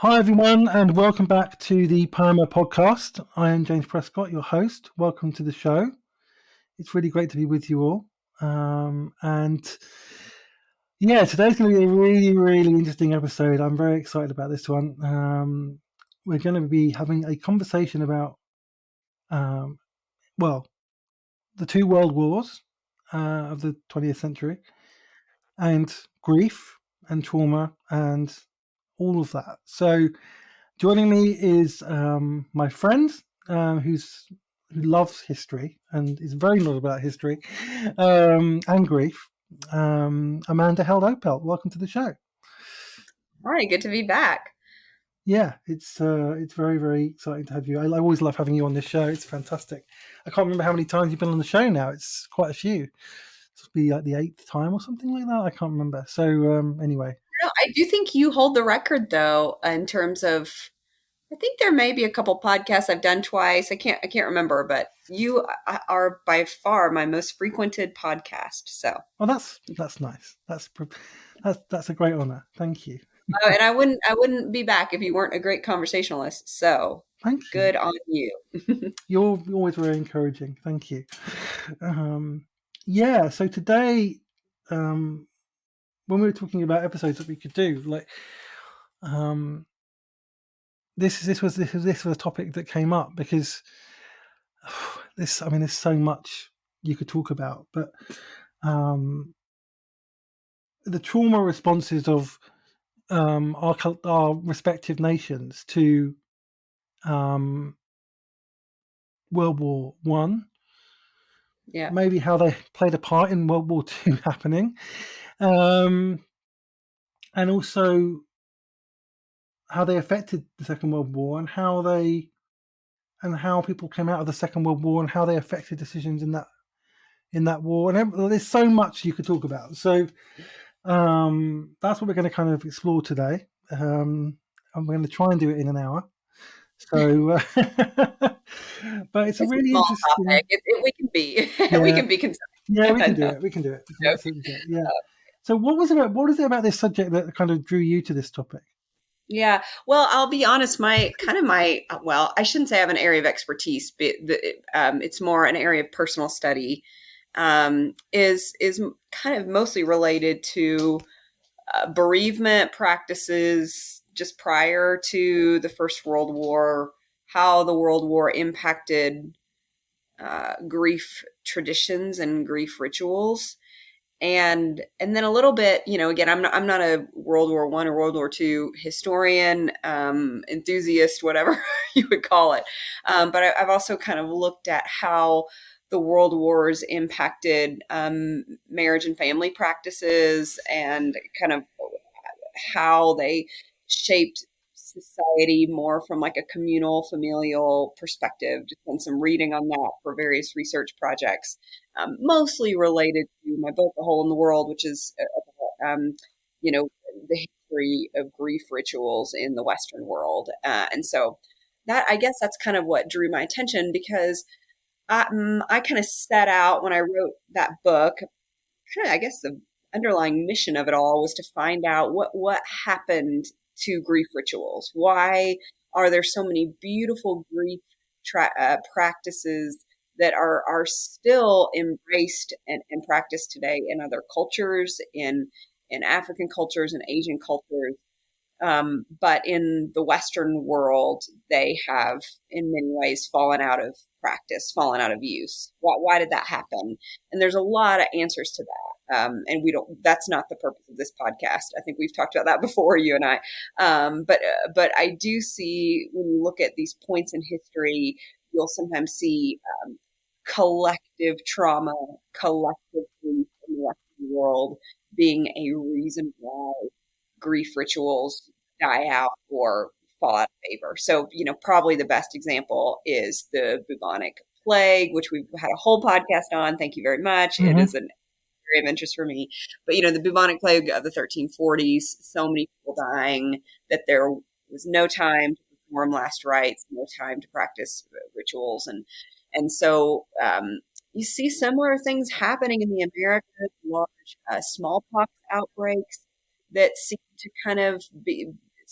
Hi, everyone, and welcome back to the Poema podcast. I am James Prescott, your host. Welcome to the show. It's really great to be with you all. And yeah, today's going to be a really, really interesting episode. I'm very excited about this one. We're going to be having a conversation about, well, the two world wars of the 20th century and grief and trauma and all of that. So, joining me is my friend who loves history and is very not about history and grief. Amanda Held Opelt, welcome to the show. Hi, good to be back. Yeah, it's very, very exciting to have you. I always love having you on this show. It's fantastic. I can't remember how many times you've been on the show now. It's quite a few. It's be like the 8th time or something like that. I can't remember. So anyway. No, I do think you hold the record though, in terms of, I think there may be a couple podcasts I've done twice. I can't remember, but you are by far my most frequented podcast. So, well, that's nice. That's a great honor. Thank you. and I wouldn't be back if you weren't a great conversationalist. So, thank you. Good on you. You're always very encouraging. Thank you. Yeah. So today, when we were talking about episodes that we could do, like, this was a topic that came up because there's so much you could talk about, but the trauma responses of our respective nations to World War One. Yeah. Maybe how they played a part in World War II happening, and also how they affected the Second World War, and how people came out of the Second World War, and how they affected decisions in that war. And there's so much you could talk about. So that's what we're going to kind of explore today. And we're going to try and do it in an hour. So, but it's a really small interesting topic. We can be concerned. Yeah, we can do it. We can do it. Absolutely do it. Yeah. So, what is it about this subject that kind of drew you to this topic? Yeah. Well, I'll be honest, I shouldn't say I have an area of expertise, but it's more an area of personal study, is kind of mostly related to bereavement practices just prior to the First World War, how the World War impacted grief traditions and grief rituals. And then a little bit, again, I'm not a World War I or World War II historian, enthusiast, whatever you would call it. But I've also kind of looked at how the World Wars impacted marriage and family practices, and kind of how they shaped society more from like a communal, familial perspective. Just done some reading on that for various research projects, mostly related to my book, A Hole in the World, which is, the history of grief rituals in the Western world. And so I guess that's kind of what drew my attention, because I kind of set out when I wrote that book, kind of, I guess the underlying mission of it all was to find out what happened to grief rituals. Why are there so many beautiful grief practices that are still embraced and practiced today in other cultures, in African cultures and Asian cultures? But in the Western world, they have in many ways fallen out of practice, fallen out of use. Why did that happen? And there's a lot of answers to that. And that's not the purpose of this podcast. I think we've talked about that before, you and I. But I do see, when you look at these points in history, you'll sometimes see collective trauma, collective grief in the Western world being a reason why grief rituals die out or fall out of favor. So, probably the best example is the bubonic plague, which we've had a whole podcast on. Thank you very much. Mm-hmm. It is an area of interest for me. But, the bubonic plague of the 1340s, so many people dying that there was no time to perform last rites, no time to practice rituals. And so you see similar things happening in the Americas, large smallpox outbreaks that seem to kind of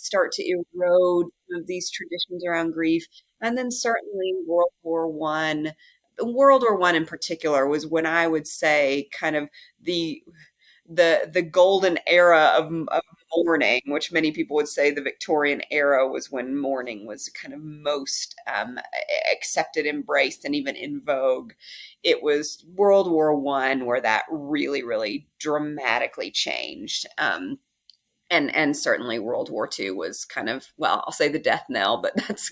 start to erode some of these traditions around grief. And then certainly World War One in particular was when I would say kind of the the golden era of mourning, which many people would say the Victorian era was when mourning was kind of most accepted, embraced, and even in vogue. It was World War One where that really, really dramatically changed. And certainly World War II was kind of, well, I'll say the death knell, but that's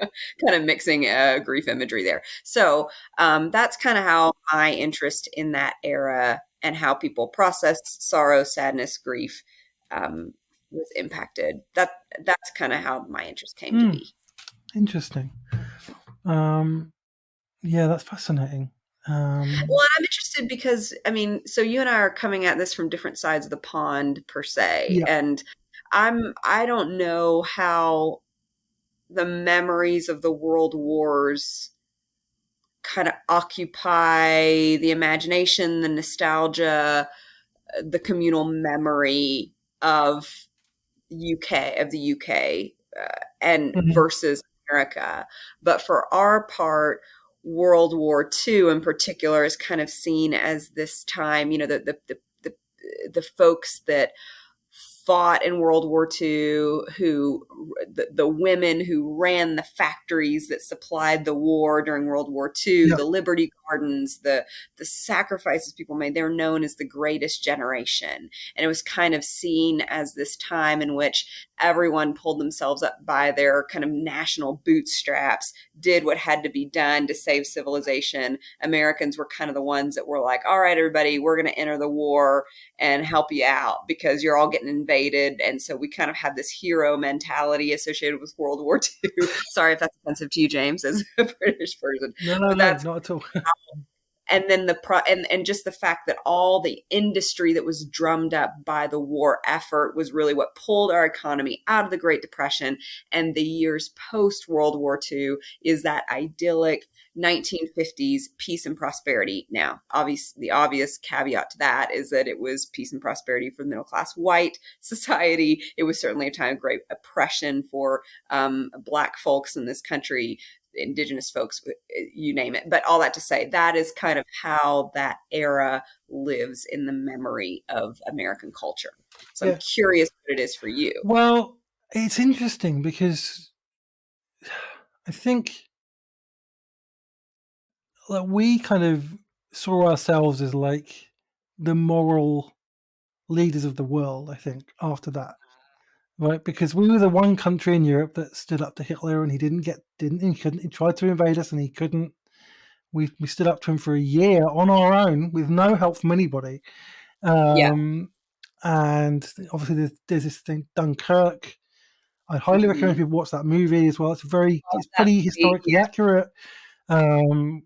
kind of mixing grief imagery there. So that's kind of how my interest in that era and how people processed sorrow, sadness, grief was impacted. That's kind of how my interest came to be. Interesting. Yeah, that's fascinating. Well, I'm interested because I mean, so you and I are coming at this from different sides of the pond per se, Yeah. and I don't know how the memories of the world wars kind of occupy the imagination, the nostalgia, the communal memory of the UK, and Mhm. versus America. But for our part, World War II in particular is kind of seen as this time, the folks that fought in World War II, the women who ran the factories that supplied the war during World War II, Yeah. the Liberty Gardens, the sacrifices people made. They're known as the greatest generation. And it was kind of seen as this time in which everyone pulled themselves up by their kind of national bootstraps, did what had to be done to save civilization. Americans were kind of the ones that were like, all right, everybody, we're going to enter the war and help you out because you're all getting invaded. And so we kind of have this hero mentality associated with World War II. Sorry if that's offensive to you, James, as a British person, No, no, but no, that's not at all. and then and just the fact that all the industry that was drummed up by the war effort was really what pulled our economy out of the Great Depression. And the years post World War II is that idyllic 1950s peace and prosperity. Now, the obvious caveat to that is that it was peace and prosperity for the middle class white society. It was certainly a time of great oppression for Black folks in this country, indigenous folks, you name it. But all that to say, that is kind of how that era lives in the memory of American culture. So I'm Yeah. curious what it is for you. Well, it's interesting because I think like we kind of saw ourselves as like the moral leaders of the world. I think after that, right? Because we were the one country in Europe that stood up to Hitler, and he couldn't. He tried to invade us, and he couldn't. We stood up to him for a year on our own with no help from anybody. Yeah. Um, and obviously, there's this thing, Dunkirk. I highly recommend Mm-hmm. people watch that movie as well. It's That pretty movie. historically accurate. I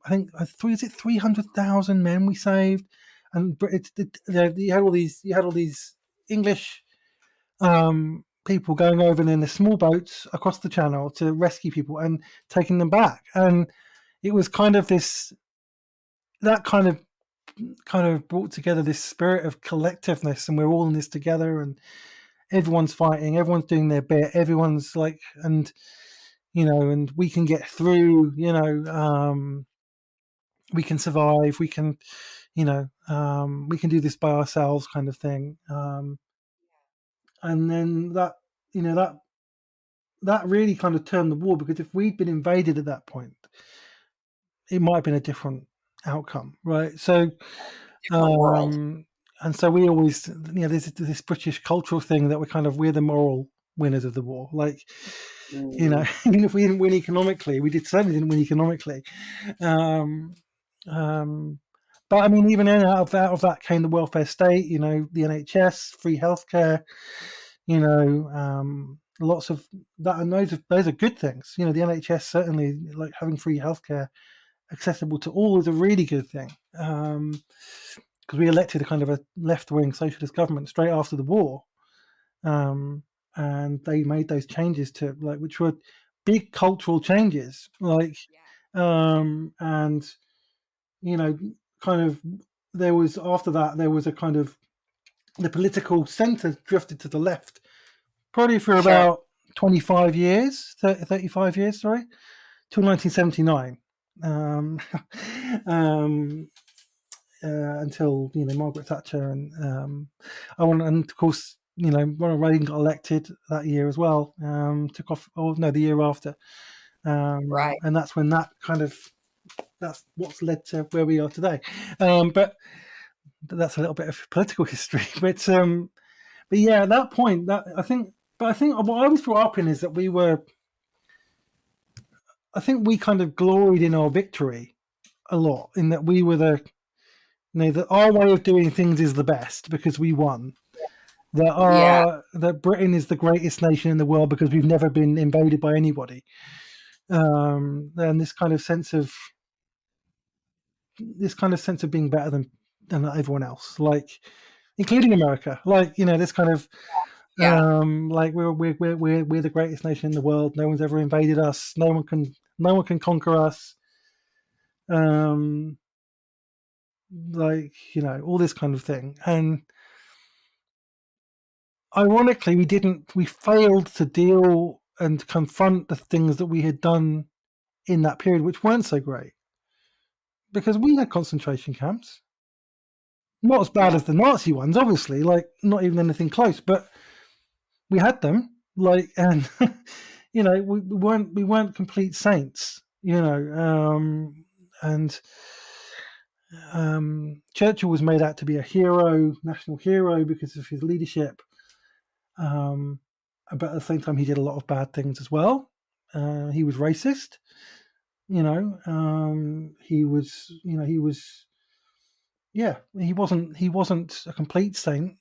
think is it 300,000 men we saved, and you had all these English people going over in the small boats across the channel to rescue people and taking them back, and it was kind of this that kind of brought together this spirit of collectiveness, and we're all in this together, and everyone's fighting, everyone's doing their bit, everyone's like, and and we can get through, we can survive, we can do this by ourselves, kind of thing. And then you know, that really kind of turned the war, because if we'd been invaded at that point, it might have been a different outcome, right? So, Different world. um, and so we always, there's this British cultural thing that we're the moral winners of the war. Like, Mm. even if we didn't win economically, we certainly didn't win economically. Um, um, but I mean, even out of that came the welfare state. The NHS, free healthcare. Lots of that, and those are good things. The NHS, certainly, like having free healthcare accessible to all, is a really good thing. Because we elected a kind of a left-wing socialist government straight after the war, um, and they made those changes to which were big cultural changes, and you know, kind of there was after that there was a kind of the political centre drifted to the left probably for Sure. about 25 years, 30, 35 years, sorry, till 1979. Um, um, until Margaret Thatcher and of course Ronald Reagan got elected that year as well. Took off. Oh no, the year after, Right. and that's when that's what's led to where we are today. But that's a little bit of political history. But yeah, at that point, that I think what I was brought up in is that I think we kind of gloried in our victory a lot, in that we were that our way of doing things is the best because we won. Yeah. That Britain is the greatest nation in the world because we've never been invaded by anybody. And this kind of sense of being better than everyone else, like including America. Like this kind of Yeah. like we're the greatest nation in the world. No one's ever invaded us. No one can conquer us. Um, like all this kind of thing. And ironically, we failed to deal and confront the things that we had done in that period, which weren't so great, because we had concentration camps, not as bad Yeah. as the Nazi ones, obviously, like not even anything close, but we had them, like, and we weren't complete saints, and Churchill was made out to be a hero, national hero, because of his leadership. Um, but at the same time, he did a lot of bad things as well. He was racist. He was. Yeah, he wasn't a complete saint.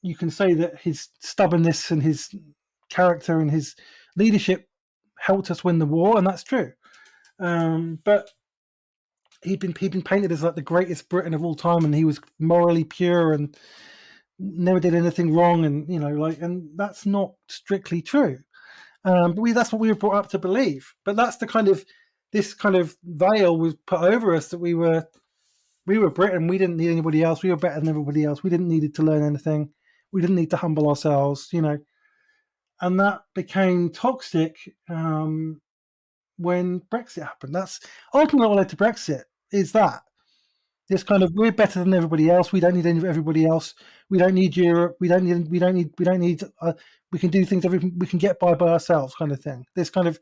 You can say that his stubbornness and his character and his leadership helped us win the war, and that's true. But he'd been painted as like the greatest Briton of all time, and he was morally pure and never did anything wrong, and and that's not strictly true. But that's what we were brought up to believe. But that's this kind of veil was put over us, that we were Britain. We didn't need anybody else. We were better than everybody else. We didn't need to learn anything. We didn't need to humble ourselves, and that became toxic when Brexit happened. That's ultimately what led to Brexit. Is that this kind of, we're better than everybody else. We don't need everybody else. We don't need Europe. We don't need. We don't need. We don't need. We can do things. We can get by ourselves, kind of thing. This kind of,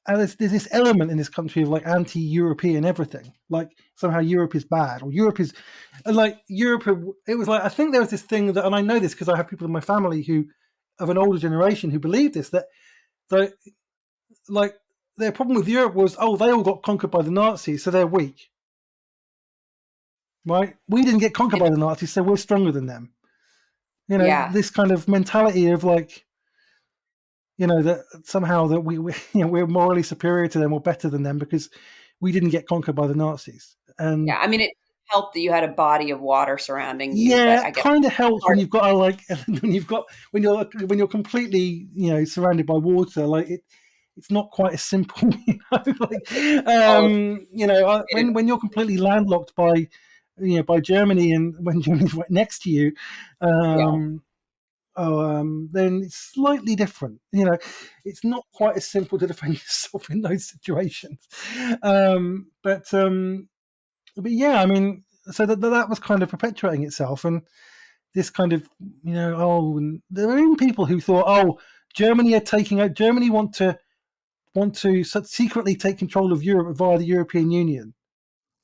and there's this element in this country of like anti-European everything. Like somehow Europe is bad, or Europe is, and like Europe. It was like, I think there was this thing that, and I know this because I have people in my family who, of an older generation, who believe this, that like their problem with Europe was, oh, they all got conquered by the Nazis, so they're weak. Right? We didn't get conquered by the Nazis, so we're stronger than them. Yeah. This kind of mentality of like, that somehow that we're morally superior to them or better than them because we didn't get conquered by the Nazis. And Yeah. I mean, it helped that you had a body of water surrounding you, but yeah, I it guess kind of helps when part of you've got a, like when you're completely surrounded by water. Like it's not quite as simple, like all of it. when you're completely landlocked by Germany, and when Germany's right next to you, Yeah. um, then it's slightly different. It's not quite as simple to defend yourself in those situations. Um, but um, but yeah, I mean, so that was kind of perpetuating itself, and this kind of and there were even people who thought, oh, Germany are taking out. Germany want to secretly take control of Europe via the European Union,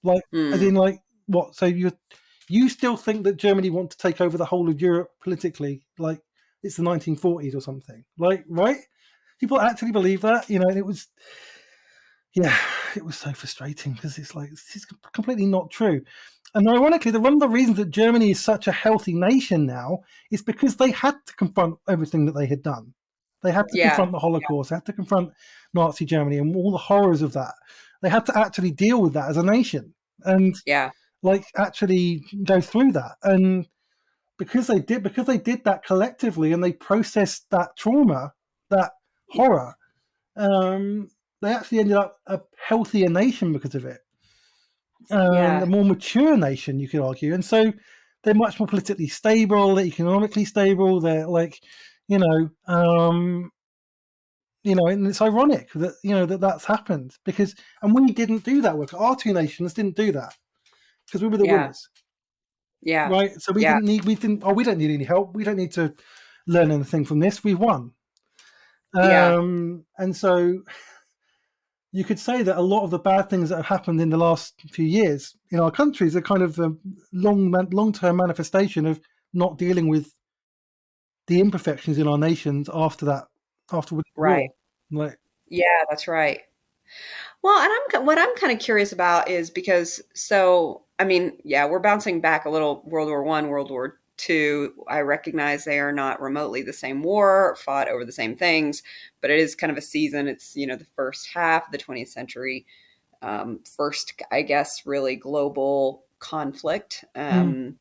like as Hmm. in like what? So you still think that Germany want to take over the whole of Europe politically, like it's the 1940s or something, like, right? People actually believe that, and yeah, it was so frustrating because it's like, this is completely not true. And ironically, one of the reasons that Germany is such a healthy nation now is because they had to confront everything that they had done. They had to Yeah. confront the Holocaust. They had to confront Nazi Germany and all the horrors of that. They had to actually deal with that as a nation and Yeah. like actually go through that. And because they did that collectively, and they processed that trauma, that horror, um, they actually ended up a healthier nation because of it, and Yeah. a more mature nation, you could argue. And so they're much more politically stable, they're economically stable, they're like, you know, and it's ironic that that's happened because, and we didn't do that work. Our two nations didn't do that because we were the Yeah. winners, Yeah. right? So Yeah. we don't need any help. We don't need to learn anything from this. We've won. Yeah. And so you could say that a lot of the bad things that have happened in the last few years in our countries are kind of the long-term manifestation of not dealing with the imperfections in our nations after the Right. war. Like, Yeah, that's right. Well, and what I'm kind of curious about is because I mean, yeah, we're bouncing back a little. World War One, World War Two. I recognize they are not remotely the same war, fought over the same things, but it is kind of a season. It's the first half of the 20th century, first, I guess, really global conflict. mm,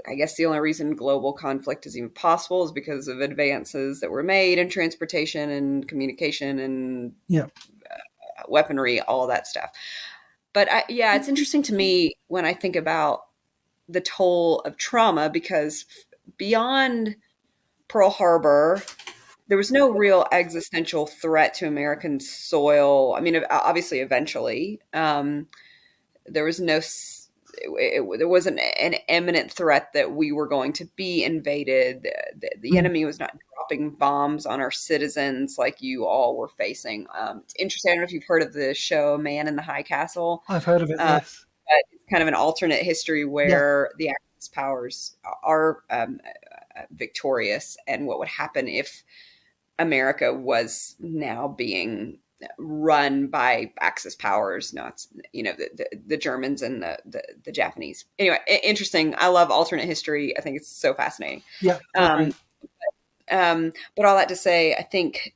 I guess the only reason global conflict is even possible is because of advances that were made in transportation and communication and yeah, weaponry, all that stuff. But yeah, it's interesting to me when I think about the toll of trauma because beyond Pearl Harbor, there was no real existential threat to American soil. I mean, obviously, eventually, there was no. There wasn't an imminent threat that we were going to be invaded. The mm, enemy was not dropping bombs on our citizens like you all were facing. It's interesting. I don't know if you've heard of the show Man in the High Castle. I've heard of it. Uh, Yes, but it's kind of an alternate history yeah, where the Axis powers are victorious, and what would happen if America was now being run by Axis powers, not the Germans and the Japanese. Anyway, interesting. I love alternate history. I think it's so fascinating. yeah, I agree. Um, but all that to say, I think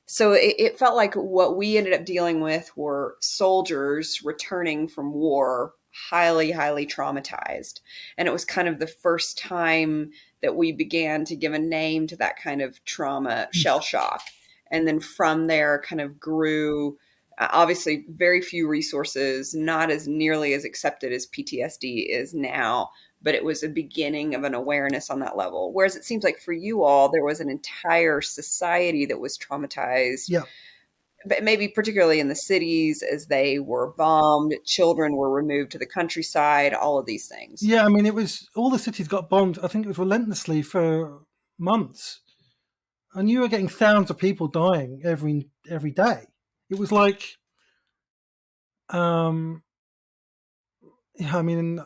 so it felt like what we ended up dealing with were soldiers returning from war, highly, highly traumatized. And it was kind of the first time that we began to give a name to that kind of trauma, shell shock. And then from there kind of grew, obviously, very few resources, not as nearly as accepted as PTSD is now, but it was a beginning of an awareness on that level. Whereas it seems like for you all, there was an entire society that was traumatized, Yeah, but maybe particularly in the cities as they were bombed, children were removed to the countryside, all of these things. yeah. I mean, it was all the cities got bombed. I think it was relentlessly for months, and you were getting thousands of people dying every day. It was like, um, yeah. I mean,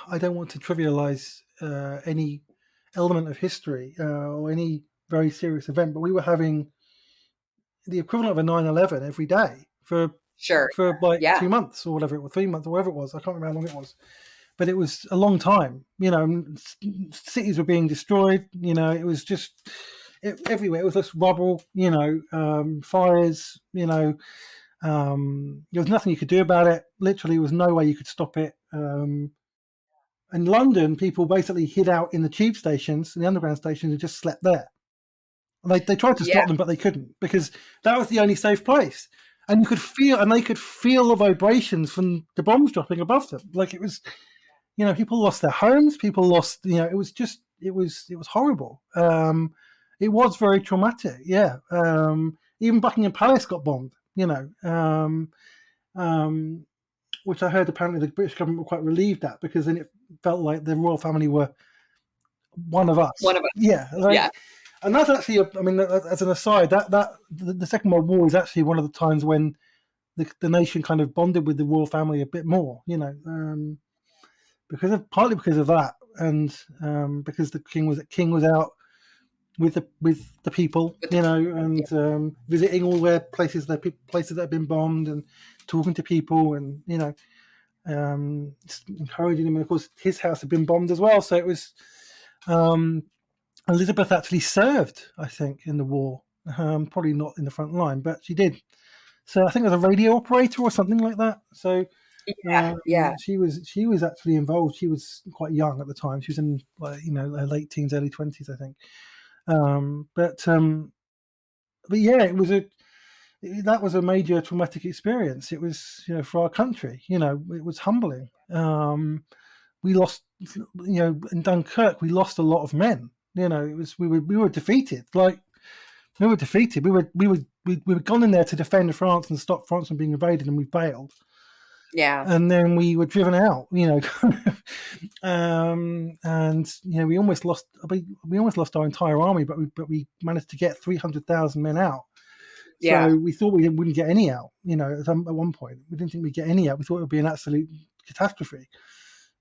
I don't want to trivialize any element of history or any very serious event, but we were having the equivalent of a 9/11 every day Sure. for like Yeah. 2 months or whatever it was, 3 months or whatever it was. I can't remember how long it was, but it was a long time. Cities were being destroyed. It was just everywhere. It was just rubble. Fires. There was nothing you could do about it. Literally, there was no way you could stop it. In London, people basically hid out in the tube stations and the underground stations and just slept there. And they tried to Yeah. stop them, but they couldn't because that was the only safe place. And they could feel the vibrations from the bombs dropping above them. Like it was, people lost their homes. People lost, it was horrible. It was very traumatic. Yeah. Even Buckingham Palace got bombed. Um, which I heard apparently the British government were quite relieved at because then it felt like the royal family were one of One us. of us. Yeah, Yeah. and that's actually, I mean, as an aside, that the Second World War is actually one of the times when the nation kind of bonded with the royal family a bit more. Partly because of that, and because the king was out with the people, With the, and visiting all their places that have been bombed and talking to people, and encouraging him. And of course, his house had been bombed as well. So it was Elizabeth actually served, I think, in the war. Probably not in the front line, but she did. So I think as a radio operator or something like that. So yeah. Yeah. she was actually involved. She was quite young at the time. She was in her late teens, early 20s, I think. But yeah, that was a major traumatic experience. It was, for our country, it was humbling. we lost, in Dunkirk, we lost a lot of men. It was we were defeated. Like we were defeated. We were gone in there to defend France and stop France from being invaded, and we failed. Yeah. And then we were driven out. And we almost lost. We almost lost our entire army, but we managed to get 300,000 men out. Yeah. So we thought we wouldn't get any out. At one point we didn't think we'd get any out. We thought it would be an absolute catastrophe.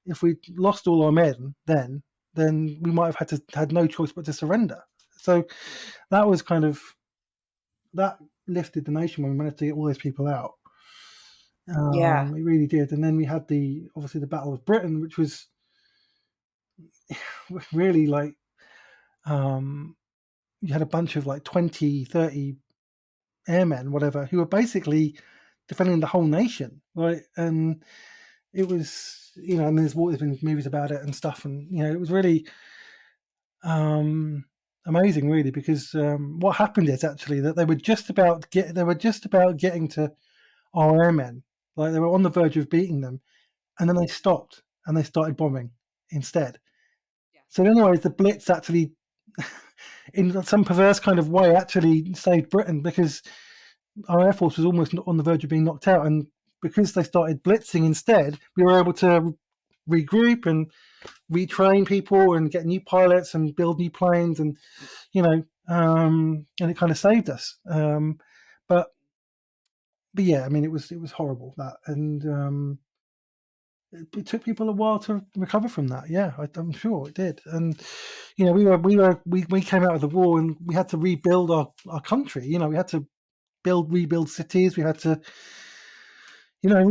If we lost all our men, then we might have had no choice but to surrender. So that was that lifted the nation when we managed to get all those people out. Yeah. It really did. And then we had obviously the Battle of Britain, which was really like, you had a bunch of like 20, 30 airmen, whatever, who were basically defending the whole nation, right? And it was, and there's been movies about it and stuff, and it was really amazing, really, because what happened is actually that they were just about getting to our airmen, like they were on the verge of beating them, and then they stopped and they started bombing instead. Yeah. So anyways, the Blitz actually, in some perverse kind of way, actually saved Britain, because our air force was almost on the verge of being knocked out, and because they started blitzing instead, we were able to regroup and retrain people and get new pilots and build new planes, and and it kind of saved us. But yeah, I mean, it was horrible, that, and it took people a while to recover from that. Yeah, I'm sure it did. And we came out of the war and we had to rebuild our country. We had to rebuild cities. We had to, and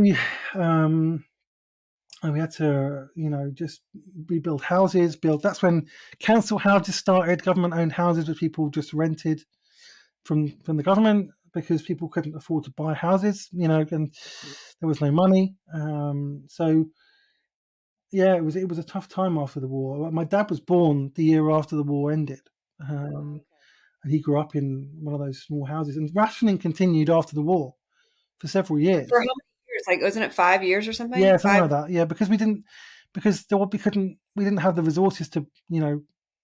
we had to, just rebuild houses. That's when council houses started, government-owned houses, which people just rented from the government, because people couldn't afford to buy houses, and there was no money. So yeah, it was a tough time after the war. My dad was born the year after the war ended, and he grew up in one of those small houses. And rationing continued after the war for several years. For how many years? Like, wasn't it 5 years or something? Yeah, something like that. Yeah, because we didn't have the resources to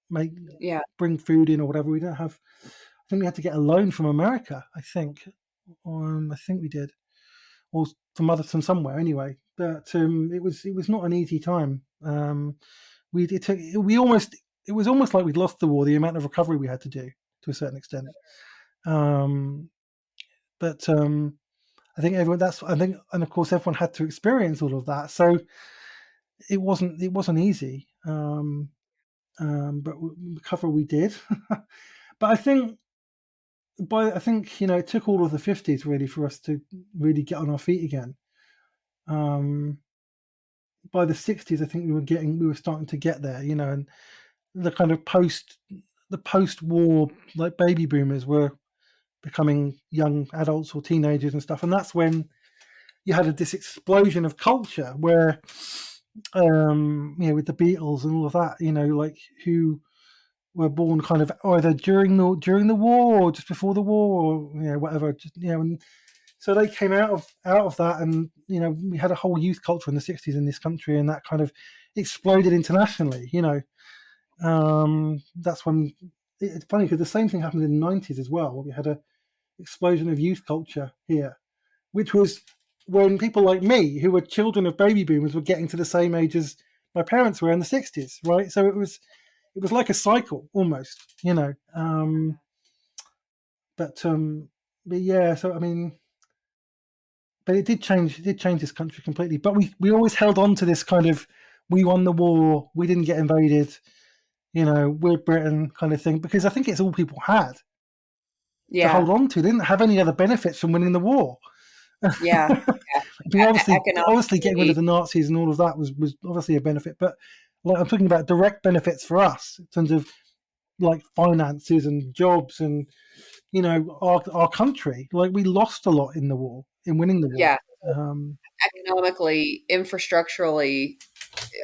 make Yeah. bring food in or whatever. We didn't have. I think we had to get a loan from America. I think we did, or from somewhere anyway. But it was not an easy time. It was almost like we'd lost the war. The amount of recovery we had to do, to a certain extent. But I think and of course everyone had to experience all of that. So it wasn't easy. But recover we did. But I think it took all of the 50s really for us to really get on our feet again. By the 60s, I think we were starting to get there, and the kind of post-war, like, baby boomers were becoming young adults or teenagers and stuff, and that's when you had this explosion of culture where, with the Beatles and all of that, like, who were born kind of either during the war or just before the war, or whatever, and so they came out of that, and we had a whole youth culture in the 60s in this country, and that kind of exploded internationally. That's when it's funny, because the same thing happened in the 90s as well. We had a explosion of youth culture here, which was when people like me, who were children of baby boomers, were getting to the same age as my parents were in the 60s, right? So it was like a cycle almost, but yeah, so I mean, but it did change this country completely. But we always held on to this kind of, we won the war, we didn't get invaded, we're Britain kind of thing, because I think it's all people had to Yeah. hold on to. They didn't have any other benefits from winning the war. Yeah. I mean, obviously getting rid of Economically. the Nazis and all of that was obviously a benefit, but like, I'm talking about direct benefits for us in terms of like finances and jobs and our country. Like, we lost a lot in the war, in winning the war. Yeah. Economically, infrastructurally,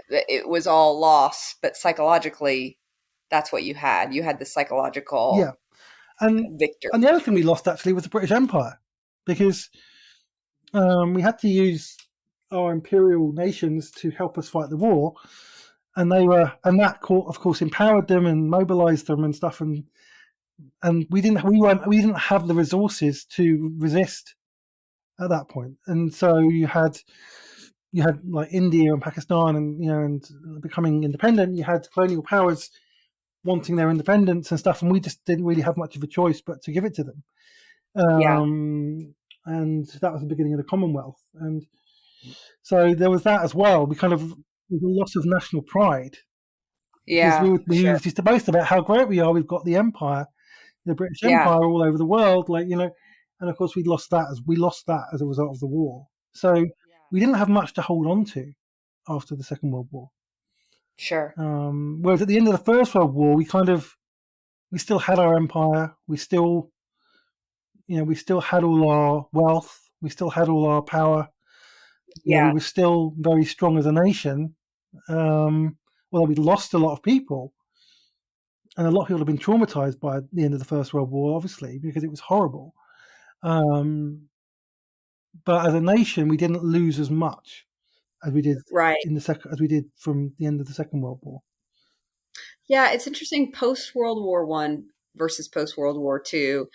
it was all loss, but psychologically, that's what you had. You had the Yeah, psychological and victory. the other thing we lost actually was the British Empire, because we had to use our imperial nations to help us fight the war, and that court, of course, empowered them and mobilized them and stuff, and we didn't have the resources to resist at that point, and so you had like India and Pakistan, and and becoming independent. You had colonial powers wanting their independence and stuff, and we just didn't really have much of a choice but to give it to them. Yeah. And that was the beginning of the Commonwealth, and so there was that as well. We kind of with a loss of national pride because Yeah. we Sure. used to boast about how great we are. We've got the empire, the British Yeah. Empire, all over the world, and of course we lost that as a result of the war. So Yeah. we didn't have much to hold on to after the Second World War. Sure. Whereas at the end of the First World War, we still had our empire. We still had all our wealth. We still had all our power. We Yeah. were still very strong as a nation. Although we'd lost a lot of people, and a lot of people have been traumatized by the end of the First World War, obviously, because it was horrible. Um, but as a nation, we didn't lose as much as we did Right. as we did from the end of the Second World War. Yeah, it's interesting. Post World War One versus post World War Two.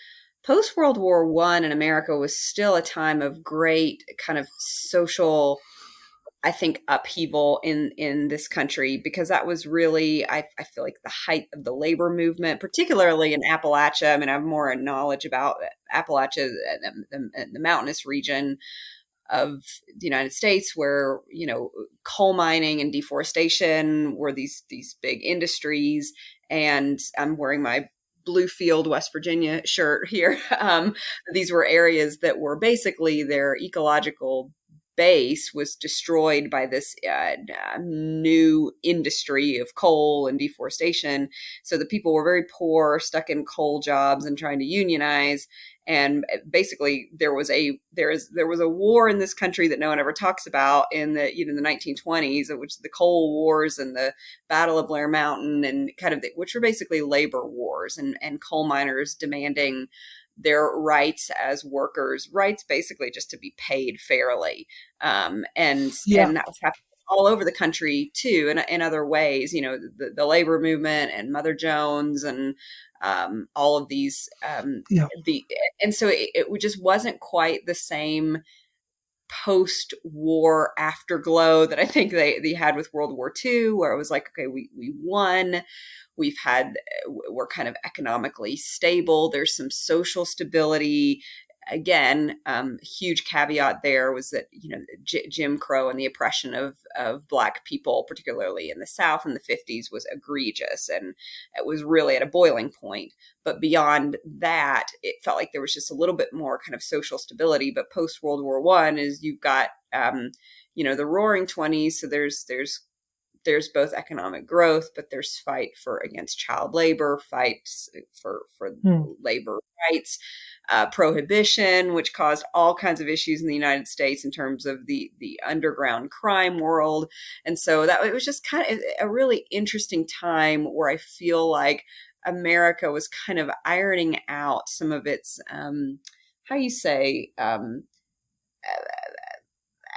Post World War One in America was still a time of great kind of social, I think, upheaval in this country, because that was really, I feel like, the height of the labor movement, particularly in Appalachia. I mean, I have more knowledge about Appalachia, the mountainous region of the United States, where coal mining and deforestation were these big industries. And I'm wearing my Bluefield, West Virginia shirt here. These were areas that were basically their ecological base was destroyed by this new industry of coal and deforestation. So the people were very poor, stuck in coal jobs and trying to unionize. And basically there was a war in this country that no one ever talks about in the 1920s, which the coal wars and the Battle of Blair Mountain, and kind of which were basically labor wars, and coal miners demanding their rights as workers, rights basically just to be paid fairly. And Yeah, that was happening all over the country too, in other ways. The labor movement and Mother Jones and all of these yeah, the and so it just wasn't quite the same post-war afterglow that I think they had with World War II, where it was like, okay, we won. We're kind of economically stable. There's some social stability. Again, huge caveat there was that Jim Crow and the oppression of Black people, particularly in the South in the 50s, was egregious, and it was really at a boiling point. But beyond that, it felt like there was just a little bit more kind of social stability. But post World War One is you've got the Roaring Twenties, so there's both economic growth, but there's fight against child labor, fights for mm, labor rights, prohibition, which caused all kinds of issues in the United States in terms of the underground crime world. And so that it was just kind of a really interesting time where I feel like America was kind of ironing out some of its how you say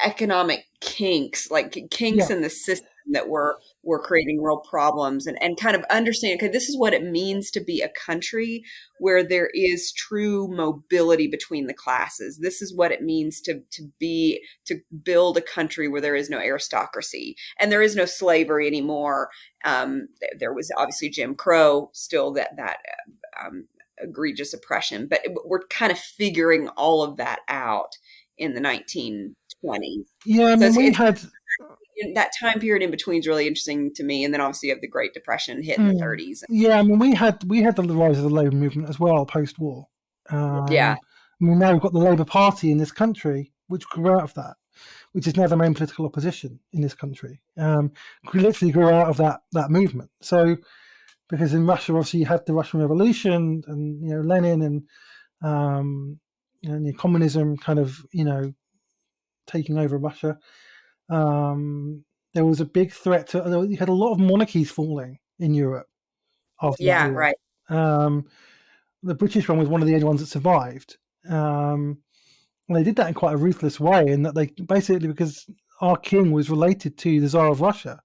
economic kinks, like kinks yeah, in the system that were creating real problems, and kind of understanding, okay, this is what it means to be a country where there is true mobility between the classes. This is what it means to build a country where there is no aristocracy and there is no slavery anymore. There was obviously Jim Crow, still that egregious oppression, but we're kind of figuring all of that out in the 1920s. yeah. I So mean, we it's had that time period in between is really interesting to me. And then obviously you have the Great Depression hit in the mm, 30s. yeah. I mean, we had the rise of the labour movement as well post-war. Yeah, I mean, now we've got the Labour Party in this country, which grew out of that, which is now the main political opposition in this country. Literally grew out of that movement. So because in Russia, obviously, you had the Russian Revolution, and Lenin, um, communism kind of taking over Russia. There was a big threat to. You had a lot of monarchies falling in Europe after that yeah, war. right. Um, the British one was one of the only ones that survived. And they did that in quite a ruthless way, in that they basically, because our king was related to the Tsar of Russia,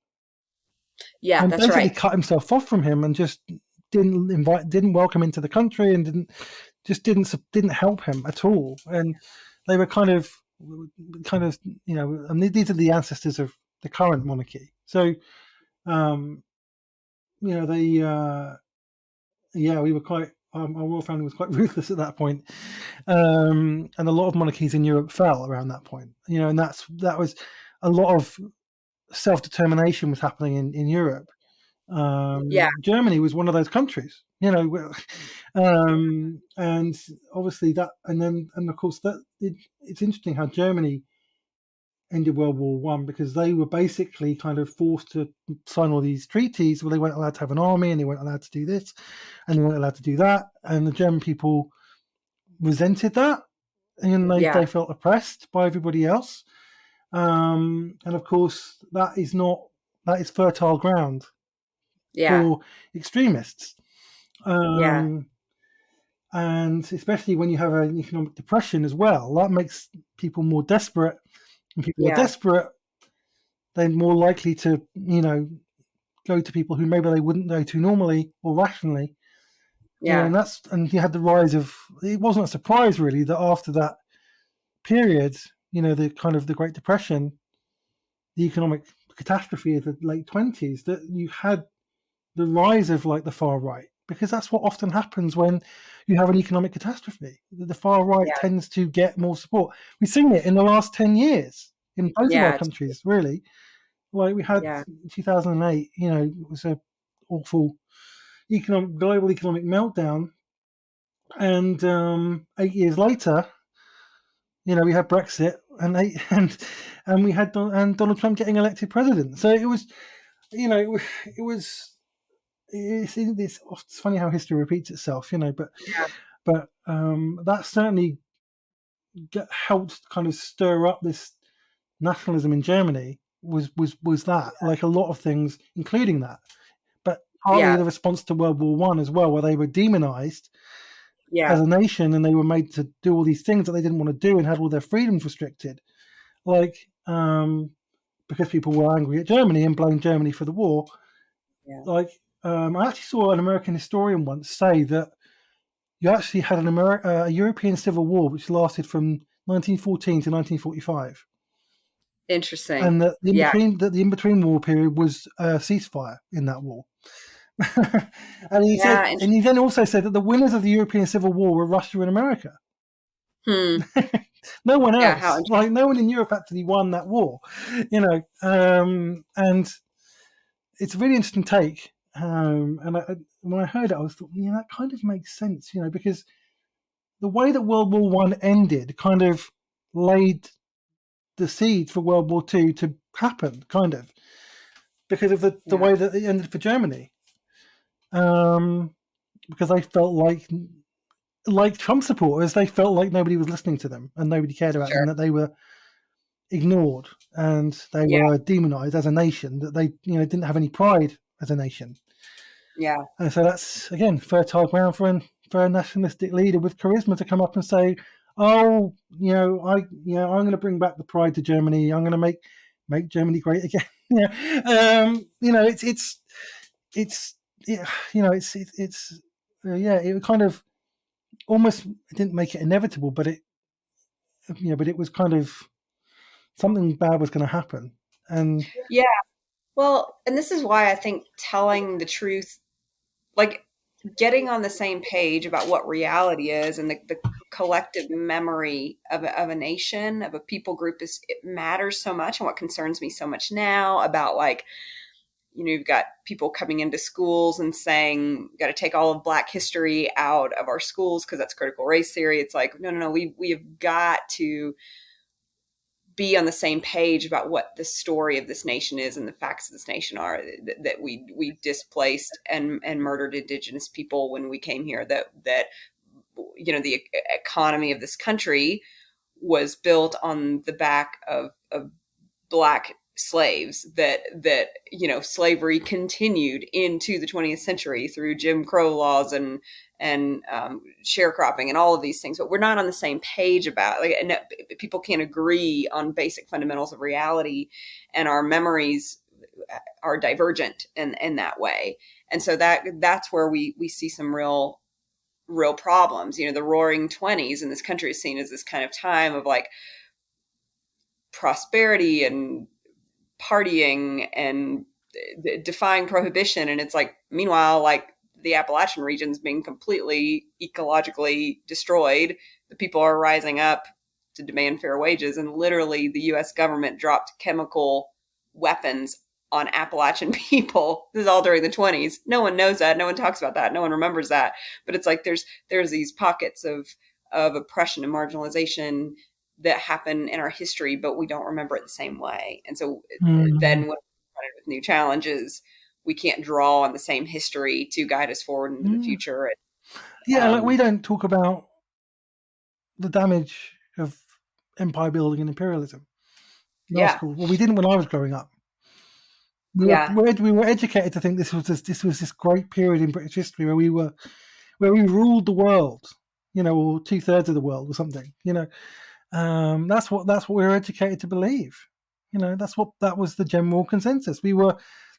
Yeah, and that's basically right. cut himself off from him and just didn't welcome into the country, and didn't help him at all. And they were kind of and these are the ancestors of the current monarchy. So um, they we were quite. Our royal family was quite ruthless at that point, and a lot of monarchies in Europe fell around that point. And that was a lot of self determination was happening in Europe. Yeah, Germany was one of those countries, and obviously that, and of course it's interesting how Germany ended World War One, because they were basically kind of forced to sign all these treaties where they weren't allowed to have an army, and they weren't allowed to do this, and they weren't allowed to do that, and the German people resented that, and yeah, they felt oppressed by everybody else. And of course, that is fertile ground yeah, for extremists. yeah, Um, and especially when you have an economic depression as well, that makes people more desperate. And people are yeah, desperate, they're more likely to, go to people who maybe they wouldn't go to normally or rationally. yeah, And you had the rise of. It wasn't a surprise really that after that period, the kind of the Great Depression, the economic catastrophe of the late 20s, that you had the rise of like the far right, because that's what often happens when you have an economic catastrophe. The far right yeah, tends to get more support. We've seen it in the last 10 years in both of our yeah, countries, really. Like we had yeah, 2008, it was a awful global economic meltdown, and 8 years later, we had Brexit, and we had Donald Trump getting elected president. So it was, it was it's funny how history repeats itself, yeah, but that certainly helped kind of stir up this nationalism in Germany. Was that, like a lot of things, including that, but partly yeah, the response to World War One as well, where they were demonized yeah, as a nation, and they were made to do all these things that they didn't want to do, and had all their freedoms restricted, like because people were angry at Germany and blamed Germany for the war. yeah. Like I actually saw an American historian once say that you actually had a European civil war which lasted from 1914 to 1945, Interesting. and that Yeah, the in between war period was a ceasefire in that war. yeah, And he then also said that the winners of the European Civil War were Russia and America. hmm. No one Yeah, how else, like interesting. no one in Europe actually won that war, and it's a really interesting take. When I heard it, I was thought, that kind of makes sense, because the way that World War One ended kind of laid the seed for World War Two to happen, kind of, because of the Yeah, way that it ended for Germany. Um, because they felt like Trump supporters, they felt like nobody was listening to them and nobody cared about them, sure. that they were ignored and they Yeah, were demonized as a nation, that they didn't have any pride as a nation. yeah, And so that's again fertile ground for a nationalistic leader with charisma to come up and say, "Oh, I'm going to bring back the pride to Germany. I'm going to make Germany great again." It's yeah, it kind of almost, it didn't make it inevitable, but it was kind of something bad was going to happen, and yeah. Well, and this is why I think telling the truth, like getting on the same page about what reality is and the collective memory of a nation, of a people group, is it matters so much, and what concerns me so much now about, like, you've got people coming into schools and saying, got to take all of Black history out of our schools because that's critical race theory. It's like, no, no, no, we have got to be on the same page about what the story of this nation is and the facts of this nation are, that we displaced and murdered indigenous people when we came here, that the economy of this country was built on the back of Black slaves, that slavery continued into the 20th century through Jim Crow laws and sharecropping and all of these things, but we're not on the same page about, like, and people can't agree on basic fundamentals of reality, and our memories are divergent in that way. And so that's where we see some real problems. The Roaring Twenties in this country is seen as this kind of time of like prosperity and partying and defying prohibition, and it's like, meanwhile, like, the Appalachian region's being completely ecologically destroyed. The people are rising up to demand fair wages, and literally the US government dropped chemical weapons on Appalachian people. This is all during the 20s. No one knows that. No one talks about that. No one remembers that. But it's like there's these pockets of oppression and marginalization that happen in our history, but we don't remember it the same way. And so then when we're confronted with new challenges, we can't draw on the same history to guide us forward into the future. Like, we don't talk about the damage of empire building and imperialism in our school. Well, we didn't when I was growing up. We were educated to think this was this great period in British history where we ruled the world, or 2/3 of the world or something. That's what we were educated to believe. That was the general consensus.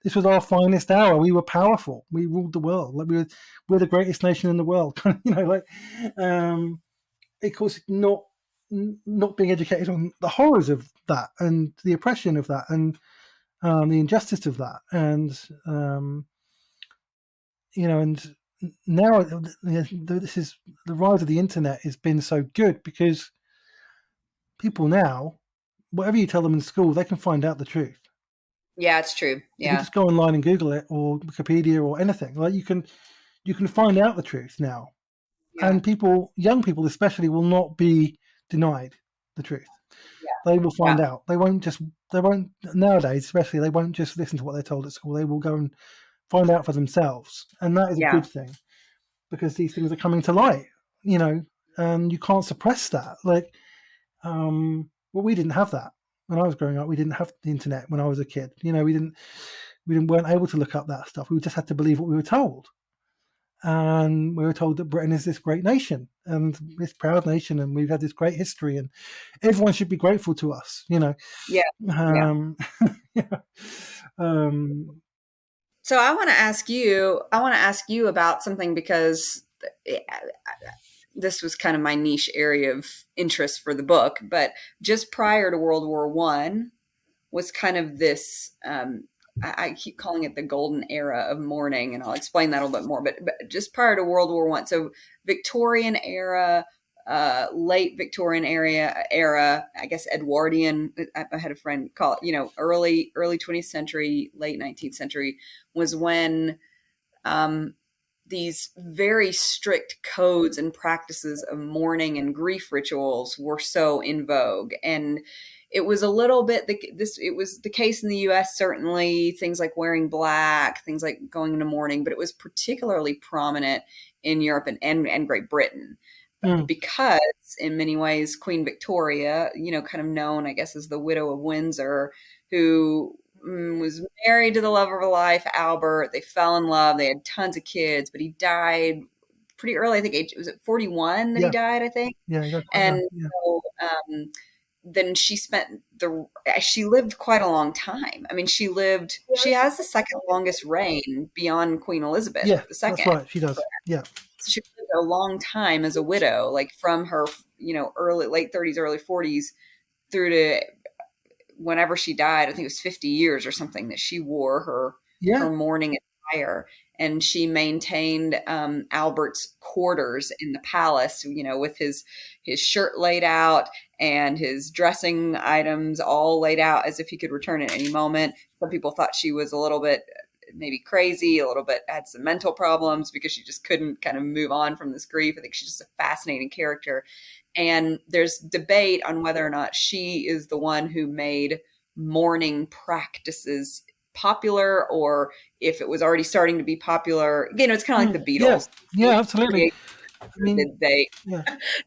This was our finest hour. We were powerful. We ruled the world. Like, we're the greatest nation in the world. Of course, not being educated on the horrors of that and the oppression of that and the injustice of that, and and now this is the rise of the internet has been so good because people now, whatever you tell them in school, they can find out the truth. Yeah, it's true. Yeah, you can just go online and Google it, or Wikipedia, or anything. Like, you can find out the truth now, and young people especially, will not be denied the truth. They will find out. They won't nowadays, especially, they won't just listen to what they're told at school. They will go and find out for themselves, and that is a good thing, because these things are coming to light. And you can't suppress that. Like, well, we didn't have that when I was growing up. We didn't have the internet when I was a kid. We weren't able to look up that stuff. We just had to believe what we were told. And we were told that Britain is this great nation and this proud nation, and we've had this great history, and everyone should be grateful to us. So I want to ask you about something, because this was kind of my niche area of interest for the book. But just prior to World War I was kind of this, I keep calling it the golden era of mourning, and I'll explain that a little bit more. But just prior to World War I, so Victorian era, late Victorian era, I guess Edwardian. I had a friend call it, early 20th century, late 19th century was when these very strict codes and practices of mourning and grief rituals were so in vogue. And it was a little bit, it was the case in the US, certainly, things like wearing black, things like going into mourning, but it was particularly prominent in Europe and Great Britain. Because in many ways, Queen Victoria, kind of known, I guess, as the Widow of Windsor, who was married to the love of her life, Albert. They fell in love. They had tons of kids, but he died pretty early. I think was it 41 that he died, I think. Yeah. And so then she lived quite a long time. I mean, she has the second longest reign beyond Queen Elizabeth II. That's right. She does. Yeah. So she lived a long time as a widow, like from her, late 30s, early 40s through to whenever she died. I think it was 50 years or something that she wore her mourning attire. And she maintained Albert's quarters in the palace, with his shirt laid out and his dressing items all laid out as if he could return at any moment. Some people thought she was a little bit maybe crazy, a little bit had some mental problems because she just couldn't kind of move on from this grief. I think she's just a fascinating character. And there's debate on whether or not she is the one who made mourning practices popular, or if it was already starting to be popular. It's kind of like the Beatles. Yeah, absolutely. I mean,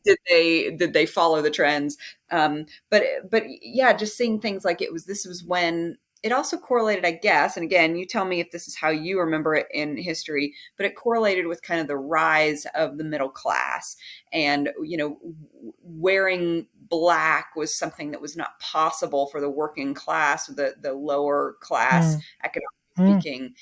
did they follow the trends? But yeah, just seeing things like this was when it also correlated, I guess, and again, you tell me if this is how you remember it in history, but it correlated with kind of the rise of the middle class. And, wearing black was something that was not possible for the working class, or the lower class, Mm, economically mm, speaking,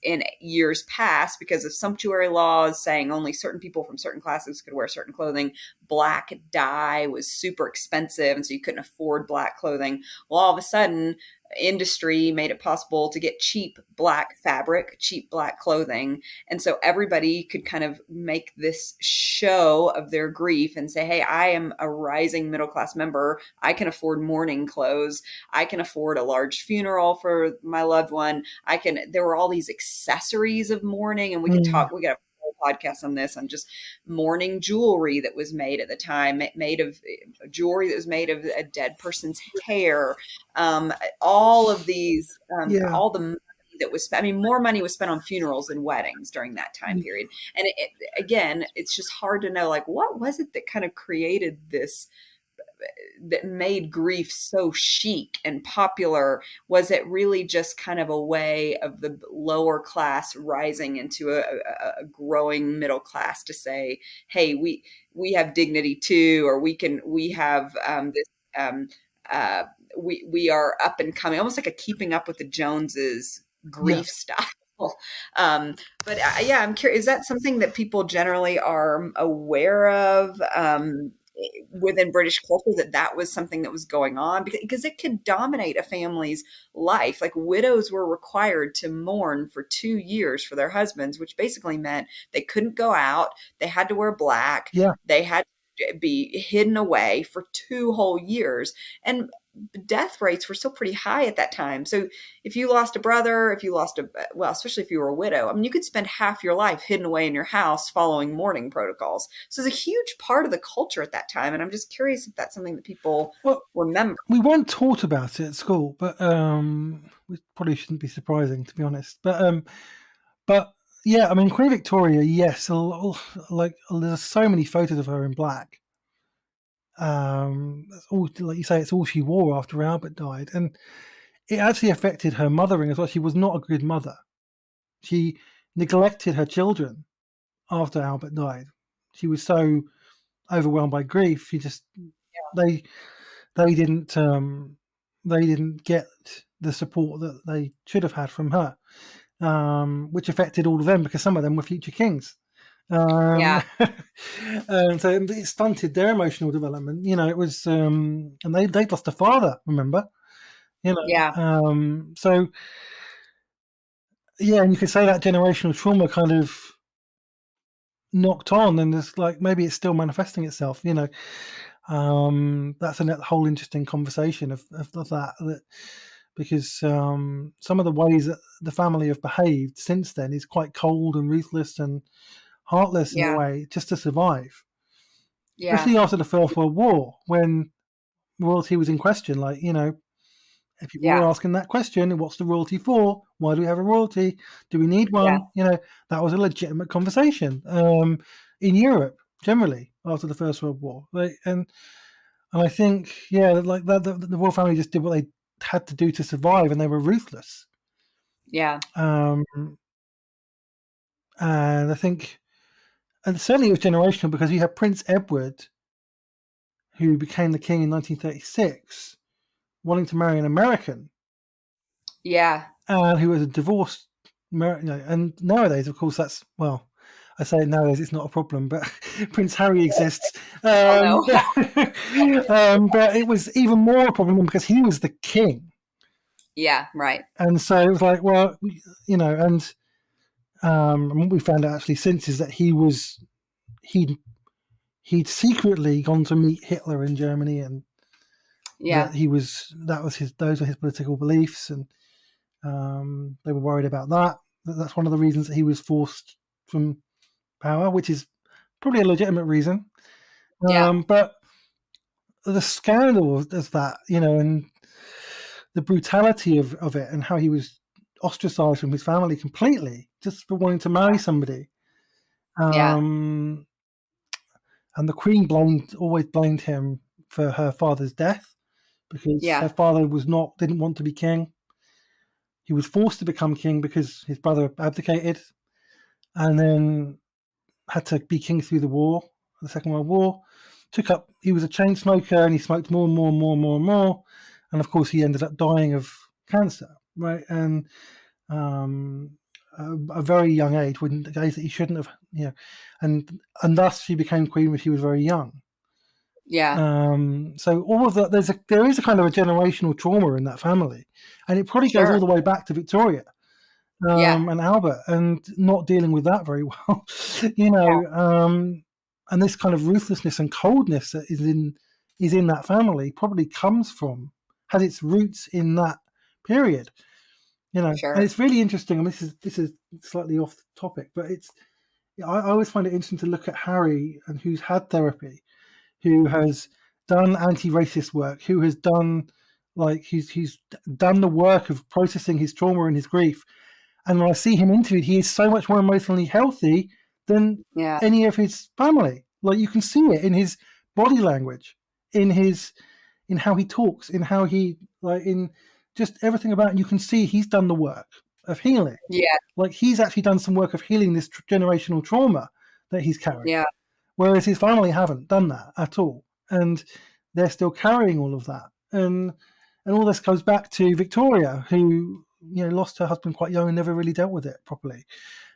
in years past, because of sumptuary laws saying only certain people from certain classes could wear certain clothing. Black dye was super expensive, and so you couldn't afford black clothing. Well, all of a sudden, industry made it possible to get cheap black fabric, cheap black clothing. And so everybody could kind of make this show of their grief and say, hey, I am a rising middle class member. I can afford mourning clothes. I can afford a large funeral for my loved one. There were all these accessories of mourning, and mm. we got a whole podcast on this, on just mourning jewelry that was made at the time, made of jewelry that was made of a dead person's hair. All of these, Yeah. all the money that was spent, I mean, more money was spent on funerals than weddings during that time period. And again, it's just hard to know, like, what was it that kind of created this, that made grief so chic and popular? Was it really just kind of a way of the lower class rising into a growing middle class to say, hey, we have dignity too, or we have this, um, uh, we are up and coming, almost like a keeping up with the Joneses Yeah. grief style. Um, but yeah, I'm curious, is that something that people generally are aware of? Within British culture, that was something that was going on, because it could dominate a family's life. Like, widows were required to mourn for 2 years for their husbands, which basically meant they couldn't go out. They had to wear black. Yeah. They had to be hidden away for 2 whole years. And death rates were still pretty high at that time. So if you lost a brother, if you lost well, especially if you were a widow, I mean, you could spend half your life hidden away in your house following mourning protocols. So it's a huge part of the culture at that time. And I'm just curious if that's something that people Well, remember. we weren't taught about it at school, but which probably shouldn't be surprising, to be honest. But yeah, I mean, Queen Victoria, yes, like there's so many photos of her in black. That's all, like you say, it's all she wore after Albert died, and it actually affected her mothering as well. She was not a good mother. She neglected her children after Albert died. She was so overwhelmed by grief. She just they they didn't um, they didn't get the support that they should have had from her, which affected all of them because some of them were future kings. Yeah, So it stunted their emotional development. It was, and they'd lost a father. Remember, yeah, so yeah, and you could say that generational trauma kind of knocked on, and it's like maybe it's still manifesting itself. That's a whole interesting conversation of that because some of the ways that the family have behaved since then is quite cold and ruthless and heartless in a yeah, way, just to survive. yeah, Especially after the First World War, when royalty was in question. Like, if people were yeah, asking that question, what's the royalty for? Why do we have a royalty? Do we need yeah, one? That was a legitimate conversation in Europe generally after the First World War. And I think, yeah, like the royal family just did what they had to do to survive, and they were ruthless. yeah, Um, and I think, and certainly it was generational because you have Prince Edward, who became the king in 1936, wanting to marry an American, yeah. and who was a divorced, and nowadays, of course, that's, well, I say nowadays it's not a problem, but Prince Harry exists. Oh no. But it was even more a problem because he was the king, Yeah, right. and so it was like, well, and what we found out actually since is that he'd he'd secretly gone to meet Hitler in Germany, and Yeah, those were his political beliefs, and they were worried about that. That's one of the reasons that he was forced from power, which is probably a legitimate reason. yeah, But the scandal of that, and the brutality of it, and how he was ostracized from his family completely just for wanting to marry somebody. yeah, Um, and the Queen always blamed him for her father's death because her Yeah. father didn't want to be king. He was forced to become king because his brother abdicated, and then had to be king through the war, the Second World War. He was a chain smoker, and he smoked more and more and more and more and more, and of course he ended up dying of cancer, right? And um, a very young age, when the age that he shouldn't have, and thus she became queen when she was very young. Yeah. So all of that, there is a kind of a generational trauma in that family, and it probably goes all Sure. the way back to Victoria, Yeah. and Albert, and not dealing with that very well, Yeah. and this kind of ruthlessness and coldness that is in that family probably has its roots in that period, For and sure. it's really interesting. And this is slightly off topic, but I always find it interesting to look at Harry, and who's had therapy, who has done anti-racist work, who has done he's done the work of processing his trauma and his grief. And when I see him interviewed, he is so much more emotionally healthy than Yeah. any of his family. Like, you can see it in his body language, in how he talks, in how he in just everything about it. You can see he's done the work of healing. Yeah. Like, he's actually done some work of healing this generational trauma that he's carrying, Yeah. whereas his family haven't done that at all, and they're still carrying all of that. And all this goes back to Victoria, who lost her husband quite young and never really dealt with it properly.